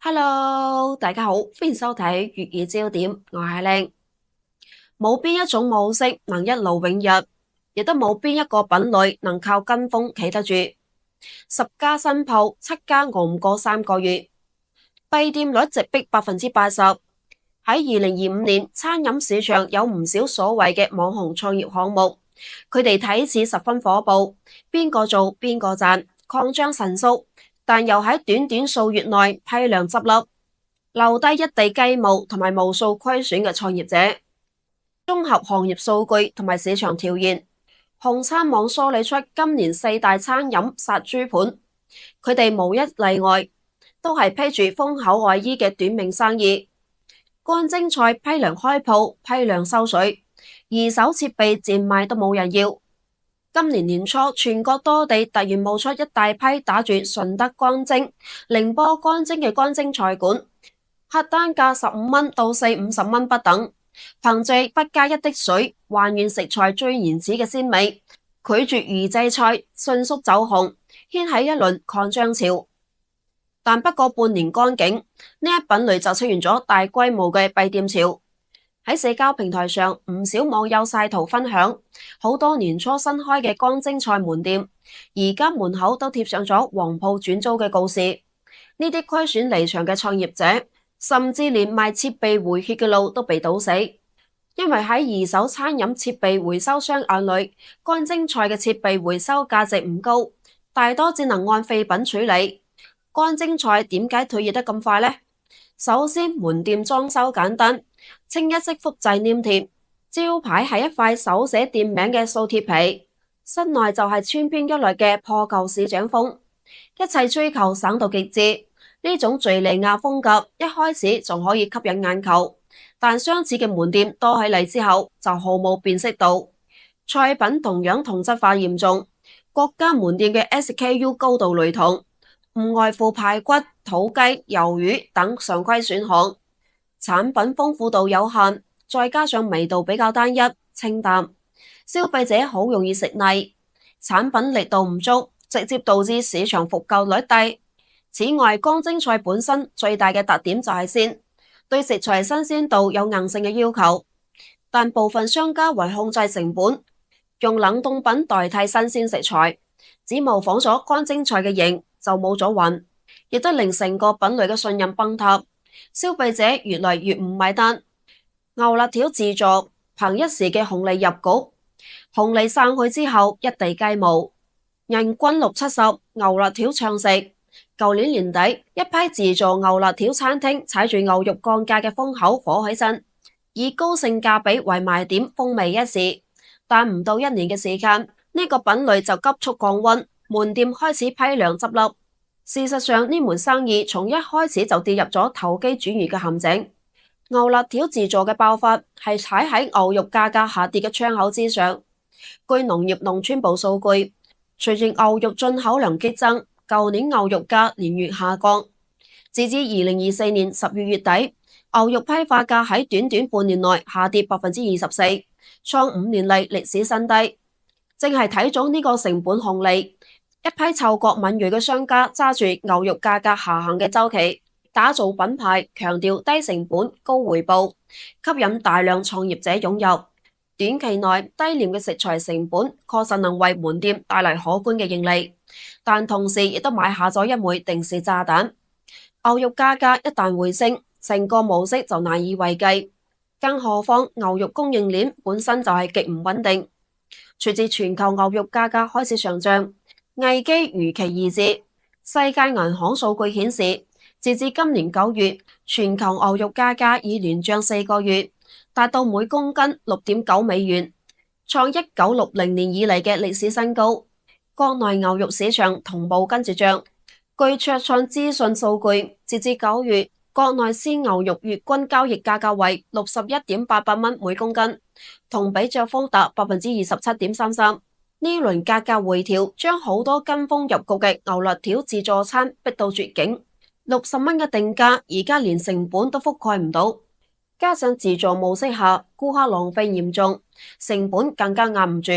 Hello，大家好，歡迎收睇粵語焦點，我係靚。冇邊一種模式能一勞永逸，亦都冇邊一個品類能靠跟風企得住。10家新鋪7家熬唔過3個月，閉店率直逼80%。喺2025年，餐飲市場有唔少所謂嘅網紅創業項目，佢哋睇似十分火爆，邊個做邊個賺，擴張神速，但又喺短短數月內批量執笠，留低一地雞毛同埋無數虧損嘅創業者。綜合行業數據同埋市場調研，紅餐網梳理出今年4大餐飲殺豬盤，佢哋無一例外都係披住封口外衣嘅短命生意。乾蒸菜批量開鋪，批量收水，二手設備賤賣都冇人要。今年年初，全國多地突然冒出一大批打住順德乾蒸、寧波乾蒸嘅乾蒸菜館，客單價15蚊到40-50蚊不等，憑借不加一滴水還原食材最原始嘅鮮味，拒絕預製菜，迅速走紅，掀起一輪擴張潮。但不過半年光景，呢一品類就出現咗大規模嘅閉店潮。喺社交平台上，唔少網友晒圖分享，好多年初新開嘅乾蒸菜門店，而家門口都貼上咗黃鋪轉租嘅告示。呢啲虧損離場嘅創業者，甚至連賣設備回血嘅路都被堵死，因為喺二手餐飲設備回收商眼裏，乾蒸菜嘅設備回收價值唔高，大多只能按廢品處理。乾蒸菜點解退熱得咁快呢？首先，門店裝修簡單，清一色複製黏貼，招牌係一塊手寫店名嘅素鐵皮，室內就係千篇一律嘅破舊市井風，一切追求省到極致。呢種敘利亞風格一開始仲可以吸引眼球，但相似嘅門店多起嚟之後就毫無辨識度，菜品同樣同質化嚴重，各家門店嘅 SKU 高度雷同。唔外乎排骨、土雞、魷魚等常規選項，產品豐富度有限，再加上味道比較單一清淡，消費者好容易食膩，產品力度唔足，直接導致市場復購率低。此外，乾蒸菜本身最大嘅特點就係鮮，對食材新鮮度有硬性嘅要求，但部分商家為控制成本，用冷凍品代替新鮮食材，只模仿咗乾蒸菜嘅型，就冇咗魂，亦都令成個品類嘅信任崩塌，消費者越嚟越唔買單。牛肋條自助憑一時嘅紅利入局，紅利散去之後一地雞毛，人均60-70牛肋條暢食。舊年年底，一批自助牛肋條餐廳踩住牛肉降價嘅風口火起身，以高性價比為賣點，風靡一時。但唔到1年嘅時間，呢個品類就急速降溫，門店開始批量執笠。事實上，呢門生意從一開始就跌入咗投機轉移嘅陷阱。牛肋條自助嘅爆發係踩喺牛肉價格下跌嘅窗口之上。據農業農村部數據，隨住牛肉進口量激增，舊年牛肉價連月下降，截至2024年10月月底，牛肉批發價喺短短半年內下跌24%，創5年嚟歷史新低。正係睇中呢個成本紅利，一批嗅覺敏銳嘅商家揸住牛肉價格下行嘅周期，打造品牌，強調低成本高回報，吸引大量創業者湧入。短期內低廉嘅食材成本確實能為門店帶嚟可觀嘅盈利，但同時亦都埋下咗一枚定時炸彈。牛肉價格一旦回升，成個模式就難以為繼，更何況牛肉供應鏈本身就係極唔穩定。隨住全球牛肉價格開始上漲，危機如期而至。世界銀行數據顯示，截至今年9月，全球牛肉價格已連漲4個月，達到每公斤6.9美元，創1960年以嚟嘅歷史新高。國內牛肉市場同步跟住漲。據卓創資訊數據，截至9月，國內鮮牛肉月均交易價格為61.88蚊每公斤，同比漲幅達27.33%。呢輪價格回調將好多跟風入局嘅牛肋條自助餐逼到絕境，60蚊嘅定價而家連成本都覆蓋唔到，加上自助模式下顧客浪費嚴重，成本更加壓唔住。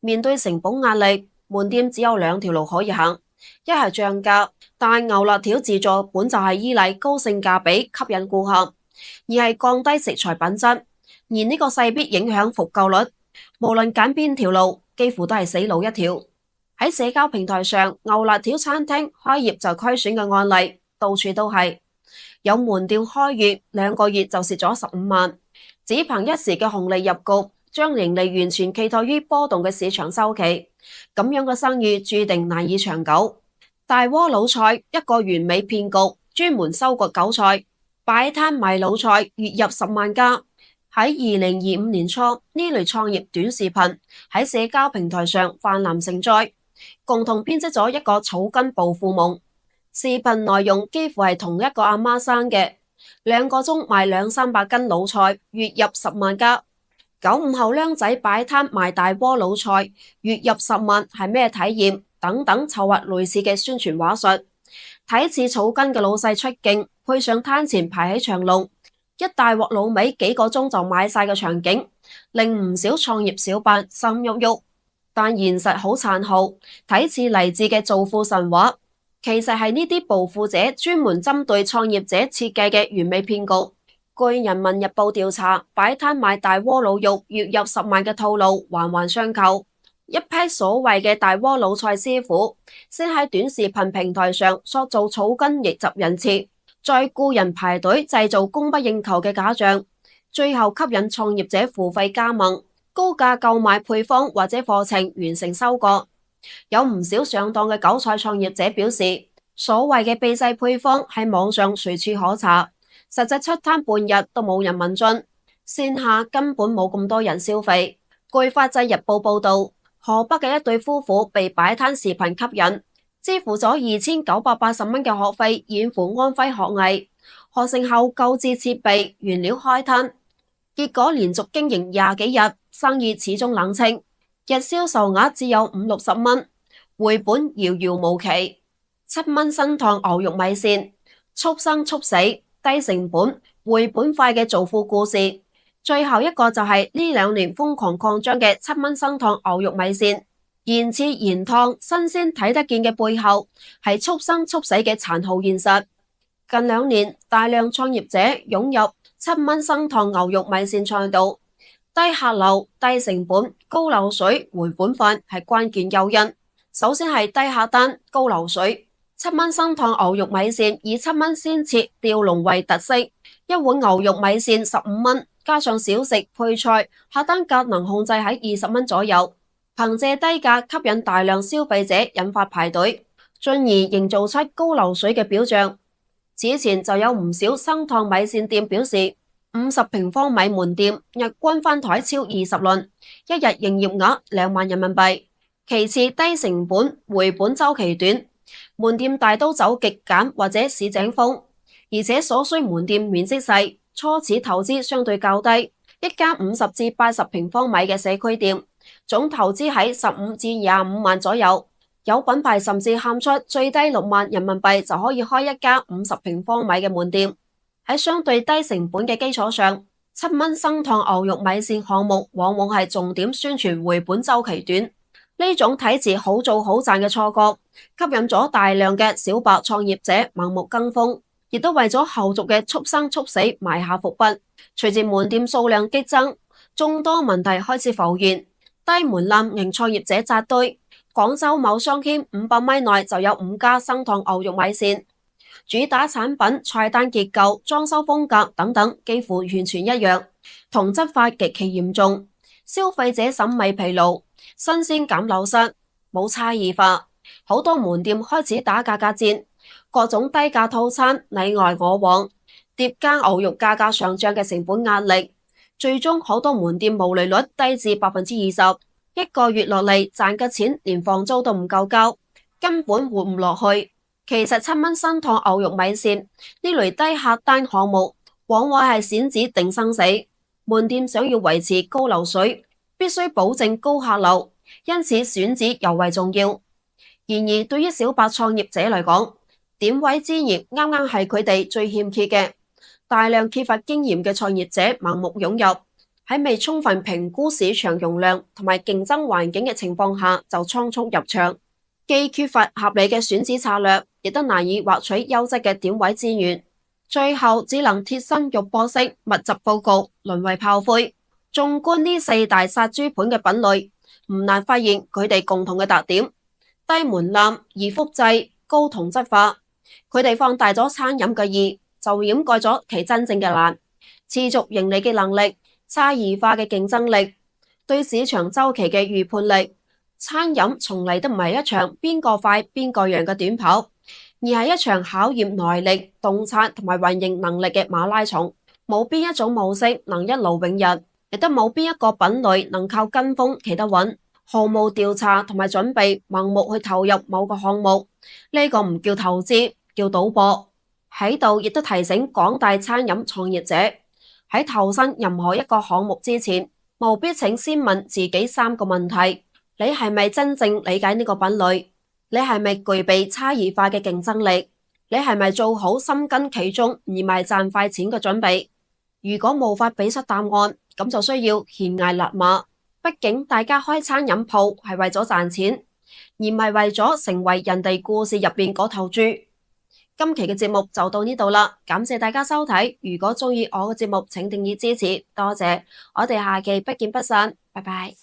面對成本壓力，門店只有2條路可以行，一係漲價。但牛辣條自助本就係依賴高性價比吸引顧客，而係降低食材品質，而呢個勢必影響復購率。無論揀邊條路，幾乎都係死路一條。喺社交平台上，牛辣條餐廳開業就虧損嘅案例到處都係，有門店開業2個月就蝕咗15萬，只憑一時嘅紅利入局，將盈利完全寄託於波動嘅市場周期，咁樣嘅生意注定難以長久。大窩滷菜一個完美騙局，專門收割韭菜，擺攤賣滷菜，月入10萬加。喺2025年初，呢類創業短視頻喺社交平台上泛濫成災，共同編織咗一個草根暴富夢。視頻內容幾乎係同一個阿媽生嘅，2個鐘賣200-300斤滷菜，月入10萬加。95後僆仔擺攤賣大窩滷菜，月入10萬係咩體驗？等等籌劃類似嘅宣傳話術，睇似草根嘅老細出鏡，配上攤前排起長龍，一大鑊滷味幾個鐘就買晒嘅場景，令唔少創業小白心喐喐。但現實好殘酷，睇似勵志嘅造富神話，其實係呢啲暴富者專門針對創業者設計嘅完美騙局。據人民日報調查，擺攤賣大窩滷肉月入10萬嘅套路環環相扣。一批所謂嘅大窩滷菜師傅，先喺短視頻平台上塑造草根逆襲人設，再雇人排隊製造供不應求嘅假象，最後吸引創業者付費加盟，高價購買配方或者課程完成收割。有唔少上當嘅韭菜創業者表示，所謂嘅秘製配方喺網上隨處可查，實際出攤半日都冇人問津，線下根本冇咁多人消費。據法制日報報道，河北嘅一對夫婦被擺攤視頻吸引，支付咗2980蚊嘅學費，遠赴安徽學藝。學成後購置設備原料開攤，結果連續經營20幾日，生意始終冷清，日銷售額只有50-60蚊，回本遙遙無期。7蚊新燙牛肉米線，速生速死，低成本回本快嘅造富故事。最後一個就係呢2年瘋狂擴張嘅7蚊生燙牛肉米線，現切現燙，新鮮睇得見嘅背後係速生速死嘅殘酷現實。近2年，大量創業者湧入7蚊生燙牛肉米線賽道，低客流、低成本、高流水、回本快係關鍵誘因。首先係低客單、高流水。7蚊生燙牛肉米線以7蚊鮮切吊籠為特色，一碗牛肉米線15蚊。加上小食配菜，客單價能控制喺20蚊左右，憑借低價吸引大量消費者，引發排隊，進而營造出高流水嘅表象。此前就有唔少生燙米線店表示，50平方米門店日均翻台超20輪，一日營業額2萬人民幣。其次，低成本，回本周期短，門店大都走極簡或者市井風，而且所需門店面積細。初始投資相對較低，一間50至80平方米嘅社區店，總投資喺15至25萬左右。有品牌甚至喊出最低6萬人民幣就可以開一間50平方米嘅門店。喺相對低成本嘅基礎上，7蚊生燙牛肉米線項目往往係重點宣傳回本周期短，呢種睇似好做好賺嘅錯覺，吸引咗大量嘅小白創業者盲目跟風。亦都為咗後續嘅速生速死埋下伏筆。隨住門店數量激增，眾多問題開始浮現，低門檻型創業者紮堆。廣州某商圈500米內就有5家生燙牛肉米線，主打產品、菜單結構、裝修風格等等幾乎完全一樣，同質化極其嚴重，消費者審美疲勞，新鮮感流失，冇差異化。好多門店開始打價格戰。各種低價套餐你來我往，疊加牛肉價格上漲嘅成本壓力，最終好多門店毛利率低至20%，一個月落嚟賺嘅錢連房租都唔夠交，根本活唔落去。其實7蚊生燙牛肉米線呢類低客單項目，往往係選址定生死。門店想要維持高流水，必須保證高客流，因此選址尤為重要。然而對於小白創業者嚟講，點位之業啱啱係佢哋最欠缺嘅。大量缺乏經驗嘅創業者盲目湧入，喺未充分評估市場容量同埋競爭環境嘅情況下就倉促入場，既缺乏合理嘅選址策略，亦都難以獲取優質嘅點位資源，最後只能貼身肉搏式密集佈局，淪為炮灰。縱觀呢四大殺豬盤嘅品類，唔難發現佢哋共同嘅特點：低門檻、易複製、高同質化。佢哋放大咗餐飲嘅易，就掩蓋咗其真正嘅難。持續盈利嘅能力、差異化嘅競爭力、對市場週期嘅預判力。餐飲從嚟都唔係一場邊個快邊個讓嘅短跑，而係一場考驗耐力、洞察同埋運營能力嘅馬拉松。冇邊一種模式能一勞永逸，亦都冇邊一個品類能靠跟風企得穩。毫無調查同埋準備，盲目去投入某個項目，呢個唔叫投資，叫賭博。喺度亦都提醒廣大餐飲創業者，喺投身任何一個項目之前，務必請先問自己三個問題。你係咪真正理解呢個品類？你係咪具備差異化嘅競爭力？你係咪做好深耕其中而唔係賺快錢嘅準備？如果無法俾出答案，咁就需要懸崖勒馬。畢竟大家開餐飲鋪係為咗賺錢，而唔係為咗成為人哋故事入邊嗰頭豬。今期嘅節目就到呢度啦，感謝大家收睇。如果鍾意我嘅節目，請訂閱支持，多謝。我哋下期不見不散，拜拜。